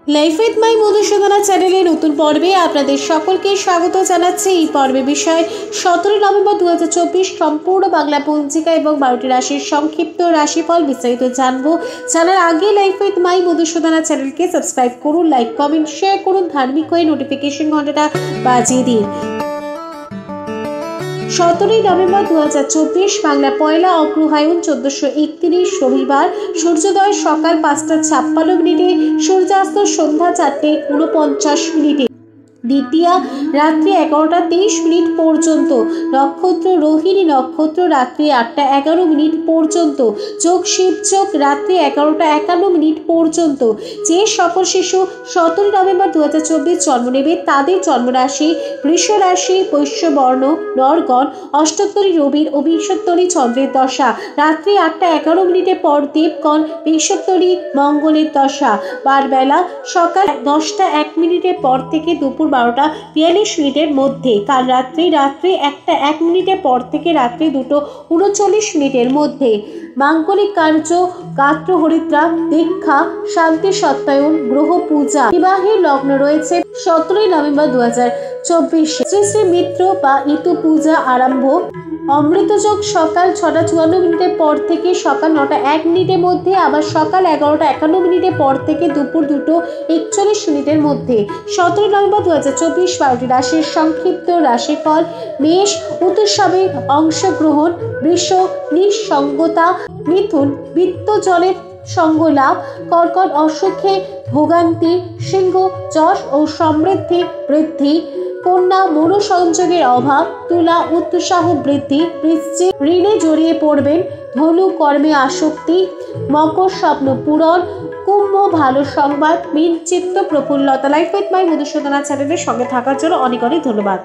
Life with my Madhusudana চ্যানেলে নতুন পর্বে আপনাদের সকলকে স্বাগত জানাচ্ছি। এই পর্বে বিষয় 17 নভেম্বর 2024 সম্পূর্ণ বাংলা পঞ্জিকা এবং 12টি রাশির সংক্ষিপ্ত রাশিফল বিস্তারিত জানবো। জানার আগে লাইফ উইথ মাই মধুসূদনা চ্যানেলকে সাবস্ক্রাইব করুন, লাইক কমেন্ট শেয়ার করুন, ধার্মিক হয়ে নোটিফিকেশন ঘন্টাটা বাজিয়ে দিন। 17 নভেম্বর 2024 বাংলা পয়লা অগ্রহায়ণ 1431 রবিবার। সূর্যোদয় সকাল 5:56, সূর্যাস্ত সন্ধ্যা 4:49, দ্বিতীয়া রাত্রি 11:23 পর্যন্ত, নক্ষত্র রোহিণী নক্ষত্র রাত্রি 8:11 পর্যন্ত, যোগ শিবযোগ রাত্রি 11:51 পর্যন্ত। যে সকল শিশু 17 নভেম্বর 2024 জন্ম নেবে তাদের জন্মরাশি বৃষ রাশি, বৈশ্যবর্ণ, নরগণ, অষ্টোত্তরী রবির ও বিংশোত্তরী চন্দ্রের দশা, রাত্রি 8:11 পর দেবগণ, বিংশোত্তরী মঙ্গলের দশা, বারবেলা সকাল 10:01 পর থেকে দুপুর 12:42 মধ্যে, কাল রাত্রি 1:01 পর থেকে রাত্রি 2:39 মধ্যে। মাঙ্গলিক কার্য গাত্র হরিদ্রা, দীক্ষা, শান্তি সত্যায়ন, গ্রহ পূজা। বিবাহের লগ্ন রয়েছে 17 নভেম্বর 2024। শ্রী শ্রী মিত্র বা ইতু পূজা আরম্ভ। অমৃতযোগ সকাল 6:54 পর থেকে সকাল 9:01 মধ্যে, আবার সকাল 11:51 পর থেকে দুপুর 2:41 মধ্যে। 17 নভেম্বর 2024 12টি রাশির সংক্ষিপ্ত রাশিফল। মেষ উৎসবে অংশগ্রহণ, বৃষ নিঃসঙ্গতা, মিথুন বিত্তজনের সঙ্গ লাভ, কর্কট অসুখে ভোগান্তি, সিংহ যশ ও সমৃদ্ধি বৃদ্ধি, কন্যা মনোসংযোগের অভাব, তুলা উৎসাহ বৃদ্ধি, বৃশ্চিক ঋণে জড়িয়ে পড়বেন, ধনু কর্মে আসক্তি, মকর স্বপ্ন পূরণ, কুম্ভ ভালো সংবাদ, মীন চিত্ত প্রফুল্লতা। লাইফ উইথ মাই মধুসূদনা চ্যানেলের সঙ্গে থাকার জন্য অনেক অনেক ধন্যবাদ।